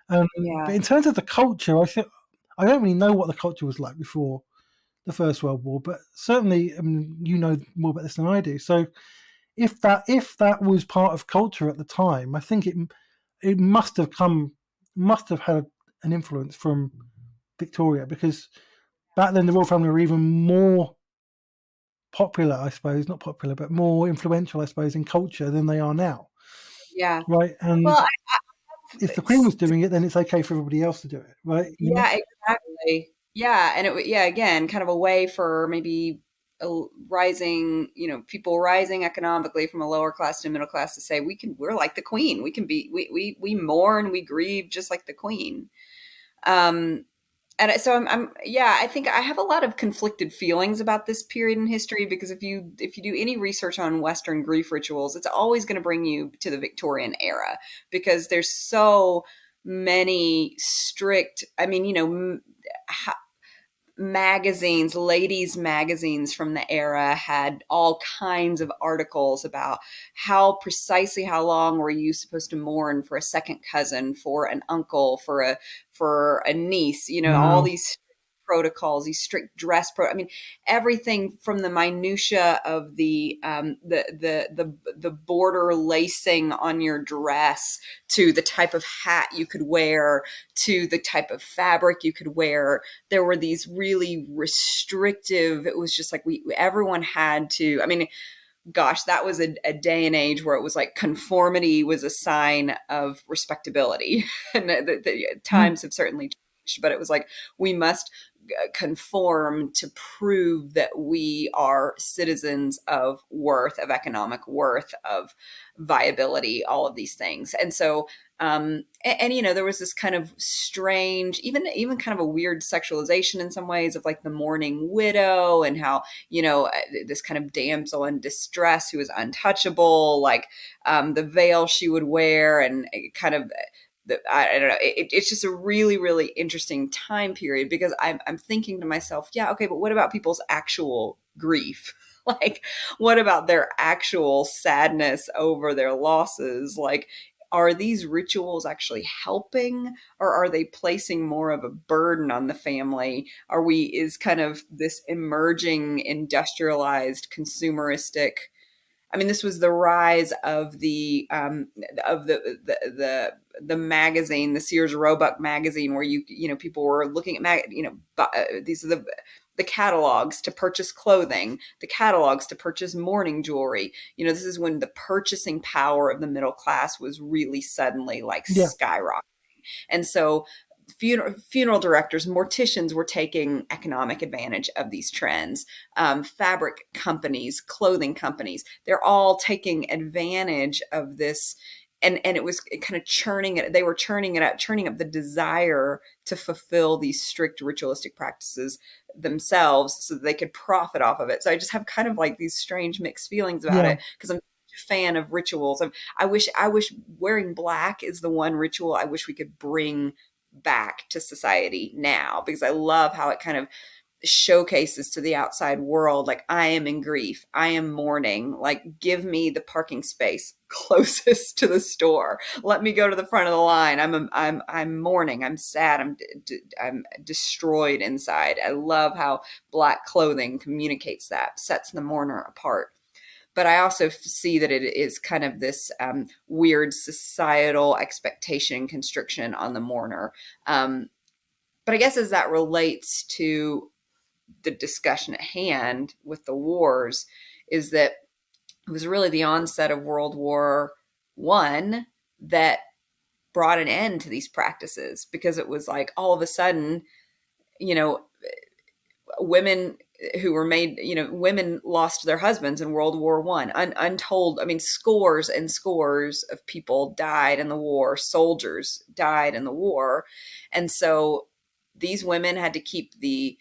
But Yeah. in terms of the culture, I don't really know what the culture was like before the First World War, but certainly, I mean, you know more about this than I do. So if that was part of culture at the time, I think it must have had an influence from Victoria, because back then the royal family were even more popular, I suppose, not popular, but more influential, I suppose, in culture than they are now, Yeah. right? And Well, if the Queen it's, was doing it, then it's okay for everybody else to do it, right? yeah, exactly. Yeah, and yeah, again, kind of a way for maybe rising, people rising economically from a lower class to middle class to say we're like the Queen. We can be we mourn, we grieve just like the Queen. Um, and so yeah, I think I have a lot of conflicted feelings about this period in history, because if you do any research on Western grief rituals, it's always going to bring you to the Victorian era, because there's so many strict, I mean, magazines, ladies magazines from the era had all kinds of articles about how long were you supposed to mourn for a second cousin, for an uncle, for a niece, all Wow. these protocols, these strict I mean, everything from the minutia of the border lacing on your dress, to the type of hat you could wear, to the type of fabric you could wear. There were these really restrictive, it was just like everyone had to, I mean, gosh, that was a day and age where it was like conformity was a sign of respectability. And the Hmm. times have certainly changed, but it was like, we must conform to prove that we are citizens of worth, of economic worth, of viability, all of these things. And so there was this kind of strange, even kind of a weird sexualization in some ways of like the mourning widow, and how this kind of damsel in distress who was untouchable, like the veil she would wear, and kind of I don't know. It's just a really, really interesting time period, because I'm thinking to myself, yeah, okay, but what about people's actual grief? Like, what about their actual sadness over their losses? Like, are these rituals actually helping, or are they placing more of a burden on the family? Is kind of this emerging industrialized consumeristic, I mean, this was the rise of the magazine, the Sears Roebuck magazine, where people were looking at these are the catalogs to purchase clothing, the catalogs to purchase mourning jewelry. This is when the purchasing power of the middle class was really suddenly like Yeah. skyrocketing. And so funeral directors, morticians were taking economic advantage of these trends. Fabric companies, clothing companies, they're all taking advantage of this and it was kind of churning it. They were churning it out, churning up the desire to fulfill these strict ritualistic practices themselves so that they could profit off of it. So I just have kind of like these strange mixed feelings about Yeah. it because I'm a fan of rituals. I wish wearing black is the one ritual I wish we could bring back to society now, because I love how it kind of showcases to the outside world, like, I am in grief, I am mourning, like, give me the parking space closest to the store, let me go to the front of the line, I'm mourning, I'm sad, I'm destroyed inside. I love how black clothing communicates that, sets the mourner apart. But I also see that it is kind of this weird societal expectation and constriction on the mourner. But I guess as that relates to the discussion at hand with the wars, is that it was really the onset of World War I that brought an end to these practices, because it was like all of a sudden, you know, women who were made, women lost their husbands in World War I. Untold, I mean, scores and scores of people died in the war. Soldiers died in the war. And so these women had to keep the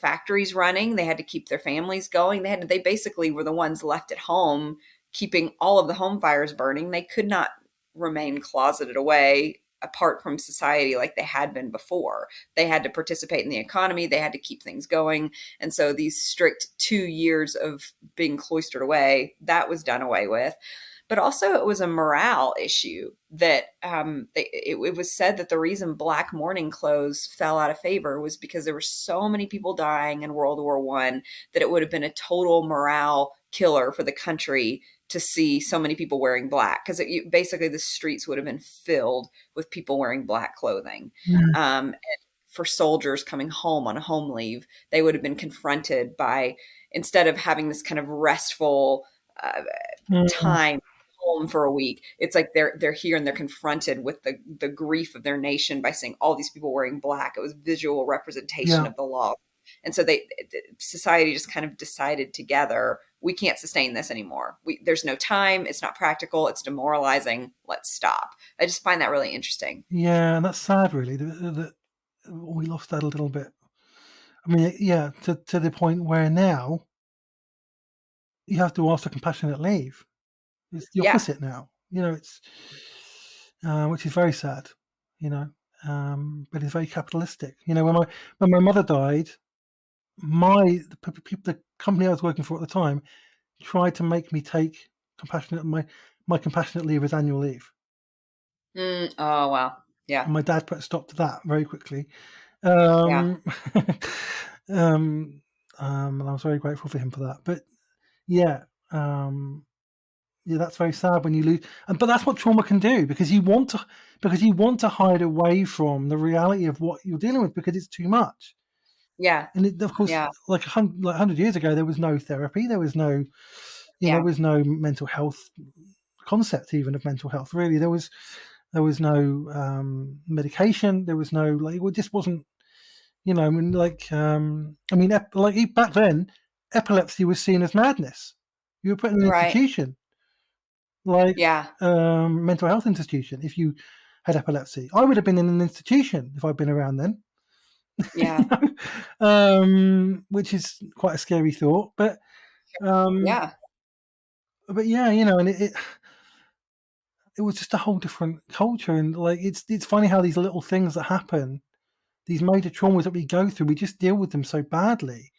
factories running. They had to keep their families going. They basically were the ones left at home, keeping all of the home fires burning. They could not remain closeted away apart from society like they had been before. They had to participate in the economy. They had to keep things going. And so these strict 2 years of being cloistered away, that was done away with. But also it was a morale issue that it was said that the reason black mourning clothes fell out of favor was because there were so many people dying in World War I that it would have been a total morale killer for the country to see so many people wearing black, because basically the streets would have been filled with people wearing black clothing. Mm. And for soldiers coming home on a home leave, they would have been confronted by, instead of having this kind of restful Mm. time home for a week, it's like they're here and they're confronted with the grief of their nation by seeing all these people wearing black. It was visual representation Yeah. of the loss. And so society just kind of decided together, we can't sustain this anymore. There's no time. It's not practical. It's demoralizing. Let's stop. I just find that really interesting. Yeah, and that's sad, really, that we lost that a little bit. I mean, yeah, to the point where now you have to ask for compassionate leave. It's the Yeah. opposite now. It's which is very sad. But it's very capitalistic. When my mother died, the company I was working for at the time tried to make me take my compassionate leave as annual leave. Oh, wow. Yeah. And my dad put a stop to that very quickly. Yeah. Um, and I was very grateful for him for that. But yeah, that's very sad when you lose. But that's what trauma can do, because you want to hide away from the reality of what you're dealing with, because it's too much. Yeah. And of course, Yeah. like 100 years ago, there was no therapy. There was no, Yeah. there was no mental health concept, even of mental health. Really, there was no medication. There was no, like, it just wasn't. I mean, like back then, epilepsy was seen as madness. You were put in an Right. institution, like Yeah. mental health institution, if you had epilepsy. I would have been in an institution if I'd been around then. Yeah. Which is quite a scary thought, but um, Yeah. yeah, and it was just a whole different culture, and like it's funny how these little things that happen, these major traumas that we go through, we just deal with them so badly,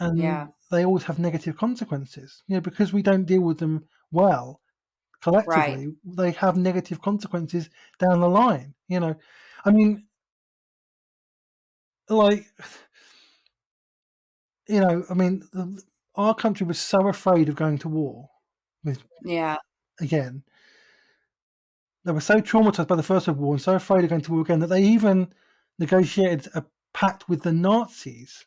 and Yeah. they always have negative consequences. Because we don't deal with them well Right. collectively, they have negative consequences down the line. I mean, like, I mean, our country was so afraid of going to war with Yeah. again. They were so traumatized by the First World War and so afraid of going to war again that they even negotiated a pact with the Nazis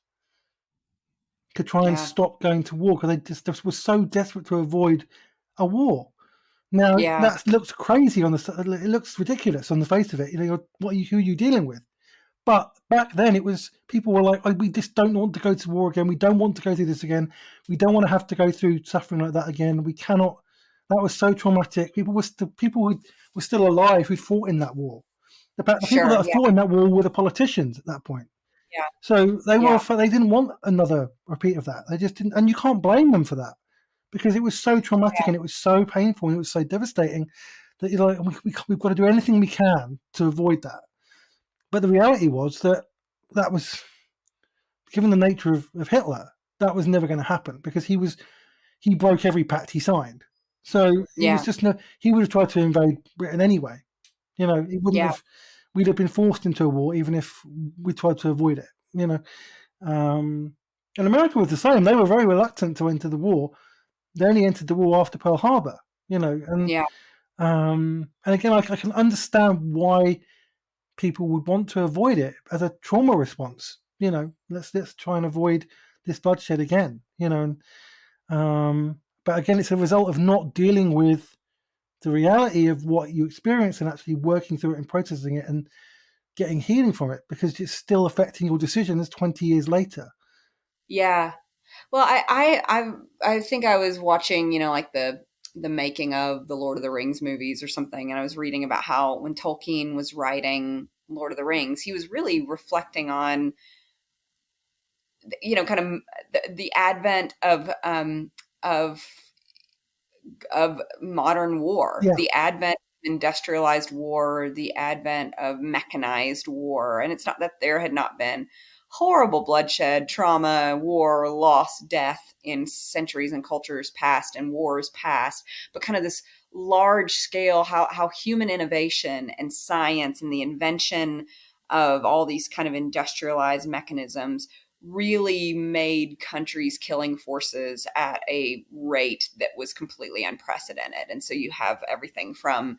to try and Yeah. stop going to war, because they were so desperate to avoid a war. Now Yeah. that looks crazy it looks ridiculous on the face of it. Who are you dealing with? But back then, it was, people were like, we just don't want to go to war again. We don't want to go through this again. We don't want to have to go through suffering like that again. We cannot That was so traumatic. People who were still alive who fought in that war. The people Sure. that Yeah. fought in that war were the politicians at that point. Yeah. So Yeah. they didn't want another repeat of that. They just didn't, and you can't blame them for that because it was so traumatic Yeah. and it was so painful and it was so devastating that you're like, we've got to do anything we can to avoid that. But the reality was that was, given the nature of Hitler, that was never going to happen because he broke every pact he signed. So it was Yeah. just no. He would have tried to invade Britain anyway. It wouldn't Yeah. have. We'd have been forced into a war even if we tried to avoid it. And America was the same. They were very reluctant to enter the war. They only entered the war after Pearl Harbor. Yeah. And again, I can understand why people would want to avoid it as a trauma response. Let's try and avoid this bloodshed again. But again, it's a result of not dealing with the reality of what you experience and actually working through it and processing it and getting healing from it because it's still affecting your decisions 20 years later. Yeah. Well, I think I was watching, like the making of the Lord of the Rings movies or something, and I was reading about how when Tolkien was writing Lord of the Rings, he was really reflecting on, kind of the advent of of modern war, Yeah, the advent of industrialized war, the advent of mechanized war. And it's not that there had not been horrible bloodshed, trauma, war, loss, death in centuries and cultures past and wars past, but kind of this large scale, how human innovation and science and the invention of all these kind of industrialized mechanisms really made countries killing forces at a rate that was completely unprecedented. And so you have everything from,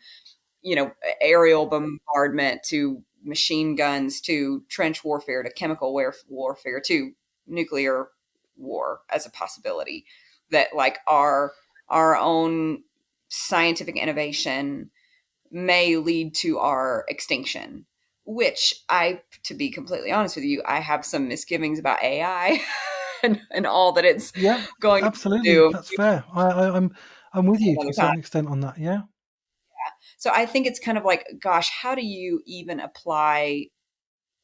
aerial bombardment to machine guns to trench warfare to chemical warfare to nuclear war as a possibility, that like our own scientific innovation may lead to our extinction, which to be completely honest with you, I have some misgivings about AI and all that it's yeah, going to absolutely. do That's fair. I'm with you to another a time. certain extent on that. Yeah. So I think it's kind of like, gosh, how do you even apply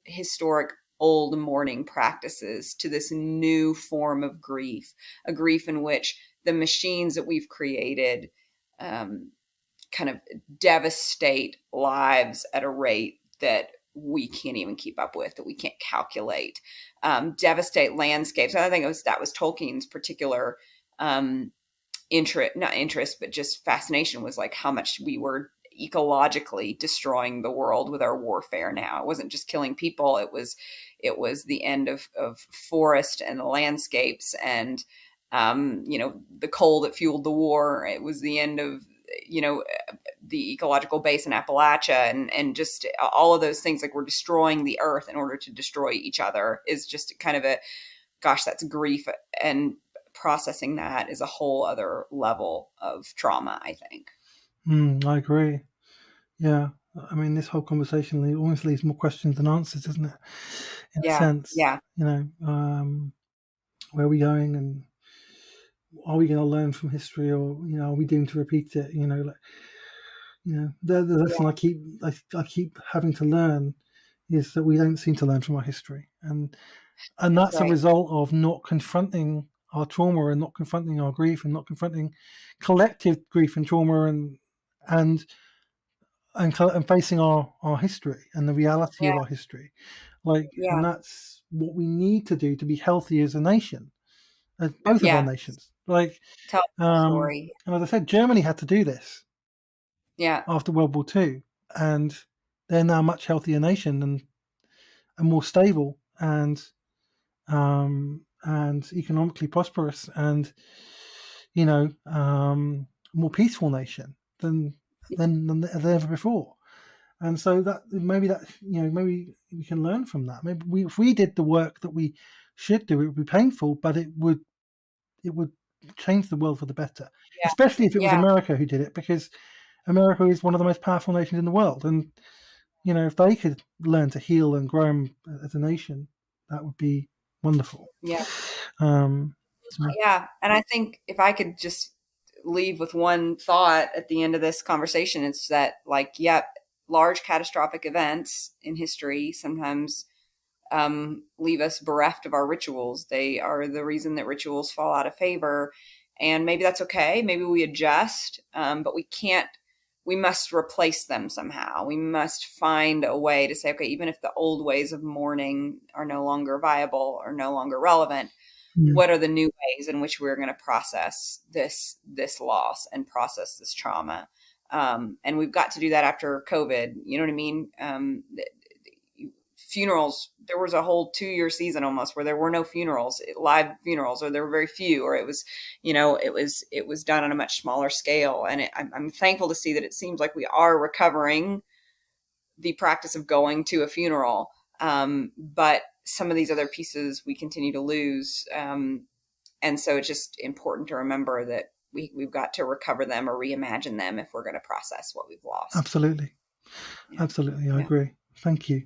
historic old mourning practices to this new form of grief, a grief in which the machines that we've created um, kind of devastate lives at a rate that we can't even keep up with, that we can't calculate, devastate landscapes. And I think that was Tolkien's particular not interest, but just fascination, was like how much we were ecologically destroying the world with our warfare now. It wasn't just killing people, it was the end of forest and landscapes and the coal that fueled the war. It was the end of the ecological base in Appalachia and just all of those things. Like, we're destroying the earth in order to destroy each other is just kind of gosh, that's grief, and processing that is a whole other level of trauma, I think. I agree. Yeah. I mean, this whole conversation almost leaves more questions than answers, doesn't it? In a Yeah. sense, Yeah. where are we going, and are we going to learn from history, or are we doomed to repeat it? The lesson Yeah. I keep having to learn is that we don't seem to learn from our history, and That's that's a right. result of not confronting our trauma and not confronting our grief and not confronting collective grief and trauma and and facing our history and the reality Yeah. of our history, like, Yeah. and that's what we need to do to be healthy as a nation, as both of our Yeah. nations. Like, Tell the story. and as I said, Germany had to do this Yeah. after World War II, and they're now a much healthier nation and more stable and economically prosperous and more peaceful nation than ever before. And so maybe we can learn from that. Maybe if we did the work that we should do, it would be painful, but it would change the world for the better. Yeah. Especially if it was Yeah. America who did it, because America is one of the most powerful nations in the world, and if they could learn to heal and grow as a nation, that would be wonderful. Yeah. Um, so, Yeah. And I think if I could just leave with one thought at the end of this conversation. It's that, like, yep, large catastrophic events in history sometimes leave us bereft of our rituals. They are the reason that rituals fall out of favor. And maybe that's okay. Maybe we adjust, but we can't, we must replace them somehow. We must find a way to say, okay, even if the old ways of mourning are no longer viable or no longer relevant, what are the new ways in which we're going to process this loss and process this trauma? And we've got to do that after COVID. You know what I mean? Funerals, there was a whole 2-year season almost where there were no funerals, live funerals, or there were very few, or it was, it was done on a much smaller scale. And I'm thankful to see that it seems like we are recovering the practice of going to a funeral. But some of these other pieces we continue to lose. And so it's just important to remember that we've got to recover them or reimagine them if we're going to process what we've lost. Absolutely. Yeah. Absolutely. I agree. Thank you.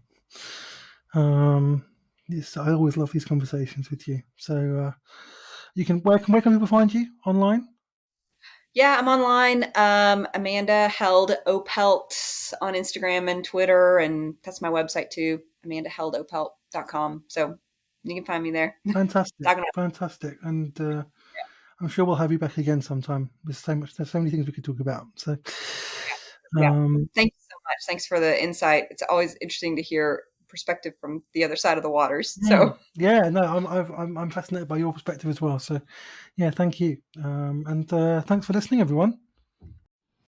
Yes, I always love these conversations with you. So where can people find you online? Yeah, I'm online. Amanda Held Opelt on Instagram and Twitter, and that's my website too, amandaheldopelt.com. So you can find me there. Fantastic. Fantastic. And I'm sure we'll have you back again sometime. There's so many things we could talk about. So yeah. Thank you so much. Thanks for the insight. It's always interesting to hear perspective from the other side of the waters. So I'm fascinated by your perspective as well. So yeah, thank you. And thanks for listening, everyone.